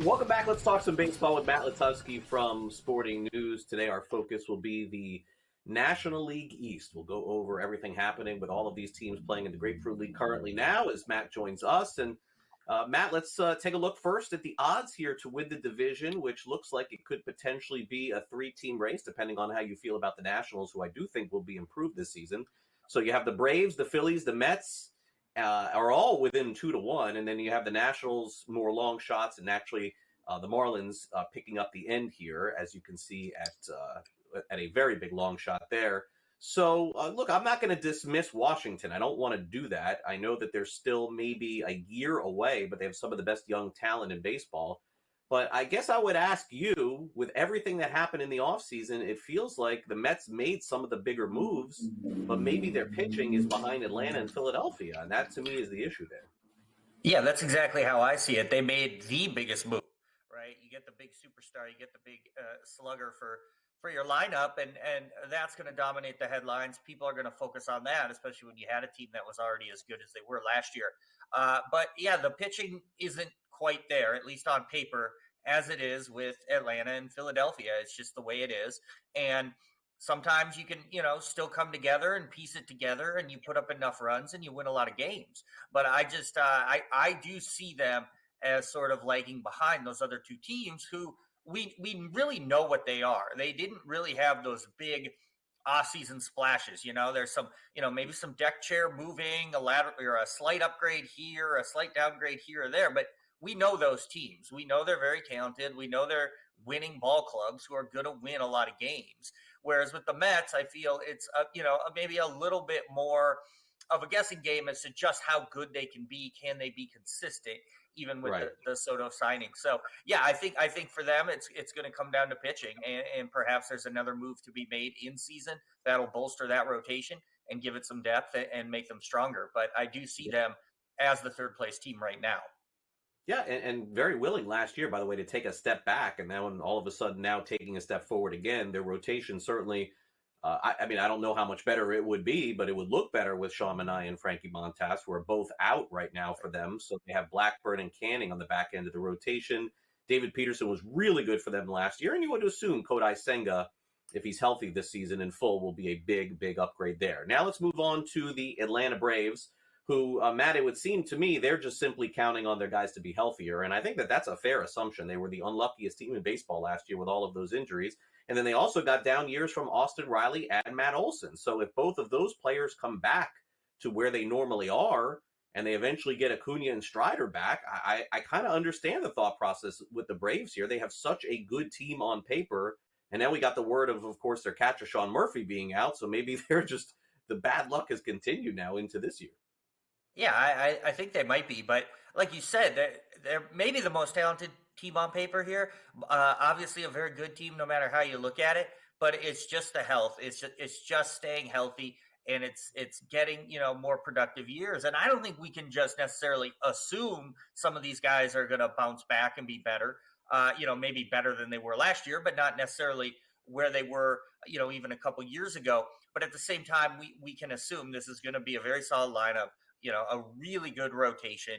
Welcome back. Let's talk some baseball with Matt Lutovsky from Sporting News. Today, our focus will be the National League East. We'll go over everything happening with all of these teams playing in the Grapefruit League currently now as Matt joins us. And Matt, let's take a look first at the odds here to win the division, which looks like it could potentially be a three-team race, depending on how you feel about the Nationals, who I do think will be improved this season. So you have the Braves, the Phillies, the Mets, are all within 2-1, and then you have the Nationals more long shots, and actually the Marlins picking up the end here, as you can see at a very big long shot there. So look, I'm not going to dismiss Washington. I don't want to do that. I know that they're still maybe a year away, but they have some of the best young talent in baseball. But I guess I would ask you, with everything that happened in the offseason, it feels like the Mets made some of the bigger moves, but maybe their pitching is behind Atlanta and Philadelphia. And that, to me, is the issue there. Yeah, that's exactly how I see it. They made the biggest move, right? You get the big superstar, you get the big slugger for your lineup, and that's going to dominate the headlines. People are going to focus on that, especially when you had a team that was already as good as they were last year. But yeah, the pitching isn't quite there, at least on paper, as it is with Atlanta and Philadelphia. It's just the way it is. And sometimes you can, still come together and piece it together, and you put up enough runs and you win a lot of games. But I just, I do see them as sort of lagging behind those other two teams who we really know what they are. They didn't really have those big off-season splashes. There's some, maybe some deck chair moving, a lateral or a slight upgrade here, a slight downgrade here or there. But we know those teams. We know they're very talented. We know they're winning ball clubs who are going to win a lot of games. Whereas with the Mets, I feel it's, maybe a little bit more of a guessing game as to just how good they can be. Can they be consistent, even with the Soto signing? So, yeah, I think for them, it's going to come down to pitching. And perhaps there's another move to be made in season that'll bolster that rotation and give it some depth and make them stronger. But I do see them as the third place team right now. Yeah, and very willing last year, by the way, to take a step back, and now all of a sudden now taking a step forward again. Their rotation certainly, I mean, I don't know how much better it would be, but it would look better with Sean Manaea and Frankie Montas, who are both out right now for them. So they have Blackburn and Canning on the back end of the rotation. David Peterson was really good for them last year, and you would assume Kodai Senga, if he's healthy this season in full, will be a big, big upgrade there. Now let's move on to the Atlanta Braves, who, Matt, it would seem to me they're just simply counting on their guys to be healthier. And I think that that's a fair assumption. They were the unluckiest team in baseball last year with all of those injuries. And then they also got down years from Austin Riley and Matt Olson. So if both of those players come back to where they normally are, and they eventually get Acuna and Strider back, I kind of understand the thought process with the Braves here. They have such a good team on paper. And now we got the word of course, their catcher, Sean Murphy, being out. So maybe they're just, the bad luck has continued now into this year. Yeah, I think they might be, but like you said, they're maybe the most talented team on paper here. Obviously, a very good team, no matter how you look at it. But it's just the health. It's just staying healthy, and it's getting more productive years. And I don't think we can just necessarily assume some of these guys are going to bounce back and be better. Maybe better than they were last year, but not necessarily where they were, even a couple years ago. But at the same time, we can assume this is going to be a very solid lineup. A really good rotation,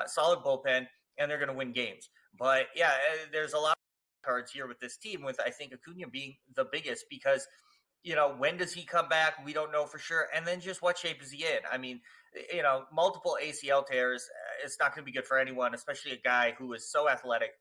solid bullpen, and they're going to win games. But, yeah, there's a lot of cards here with this team, with I think Acuna being the biggest because, when does he come back? We don't know for sure. And then just what shape is he in? I mean, multiple ACL tears, it's not going to be good for anyone, especially a guy who is so athletic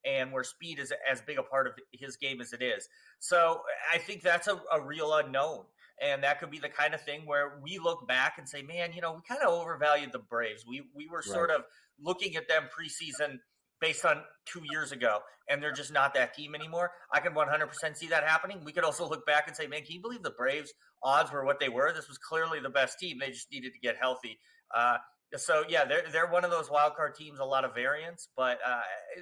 and where speed is as big a part of his game as it is. So I think that's a real unknown. And that could be the kind of thing where we look back and say, man, we kind of overvalued the Braves. We were sort of looking at them preseason based on 2 years ago, and they're just not that team anymore. I can 100% see that happening. We could also look back and say, man, can you believe the Braves odds were what they were? This was clearly the best team. They just needed to get healthy. So, yeah, they're one of those wild card teams, a lot of variance, but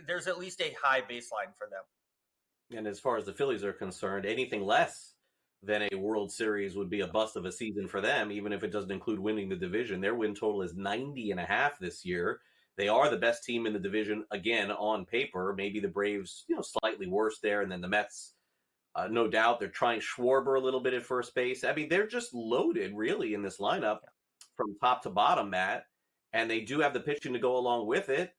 there's at least a high baseline for them. And as far as the Phillies are concerned, anything less than a World Series would be a bust of a season for them, even if it doesn't include winning the division. Their win total is 90.5 this year. They are the best team in the division, again, on paper. Maybe the Braves, slightly worse there, and then the Mets, no doubt. They're trying Schwarber a little bit at first base. I mean, they're just loaded, really, in this lineup from top to bottom, Matt. And they do have the pitching to go along with it.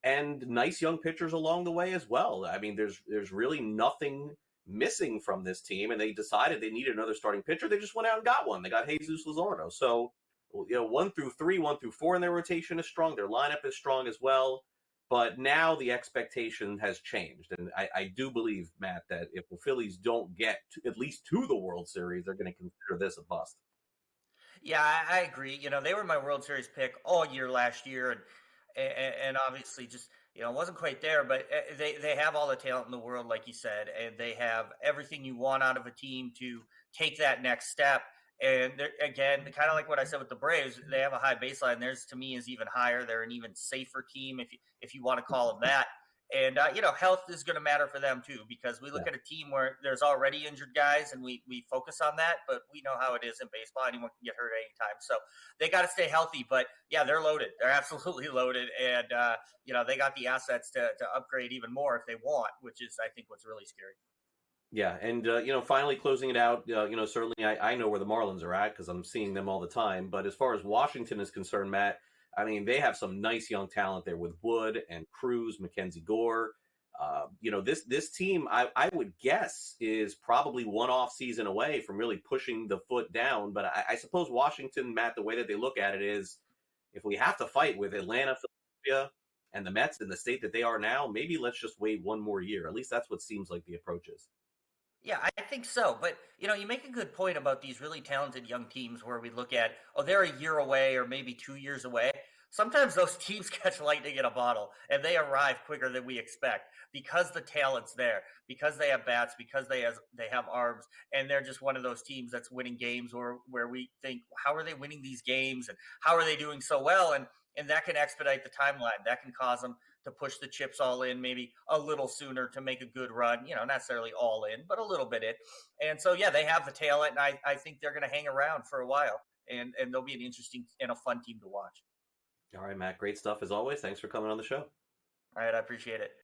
and nice young pitchers along the way as well. I mean, there's really nothing missing from this team, and they decided they needed another starting pitcher. They just went out and got one. They got Jesus Luzardo. So, 1 through 3, 1 through 4 in their rotation is strong. Their lineup is strong as well. But now the expectation has changed, and I do believe, Matt, that if the Phillies don't get at least to the World Series, they're going to consider this a bust. Yeah, I agree. They were my World Series pick all year last year, and obviously just wasn't quite there. But they have all the talent in the world, like you said, and they have everything you want out of a team to take that next step. And again, kind of like what I said with the Braves, they have a high baseline. Theirs to me is even higher. They're an even safer team, if you want to call them that. And health is going to matter for them too, because we look Yeah. at a team where there's already injured guys, and we focus on that. But we know how it is in baseball; anyone can get hurt anytime. So they got to stay healthy. But yeah, they're loaded. They're absolutely loaded, and they got the assets to upgrade even more if they want, which is I think what's really scary. Yeah, and finally closing it out, certainly I know where the Marlins are at because I'm seeing them all the time. But as far as Washington is concerned, Matt, I mean they have some nice young talent there with Wood and Cruz, Mackenzie Gore. This team I would guess is probably one off season away from really pushing the foot down. But I suppose Washington, Matt, the way that they look at it is, if we have to fight with Atlanta, Philadelphia, and the Mets in the state that they are now, maybe let's just wait one more year. At least that's what seems like the approach is. Yeah, I think so. But, you make a good point about these really talented young teams where we look at, oh, they're a year away or maybe 2 years away. Sometimes those teams catch lightning in a bottle and they arrive quicker than we expect because the talent's there, because they have bats, because they have arms, and they're just one of those teams that's winning games where we think, how are they winning these games and how are they doing so well? And that can expedite the timeline. That can cause them to push the chips all in maybe a little sooner to make a good run, not necessarily all in, but a little bit in. And so, yeah, they have the talent, and I think they're going to hang around for a while, and they'll be an interesting and a fun team to watch. All right, Matt, great stuff as always. Thanks for coming on the show. All right, I appreciate it.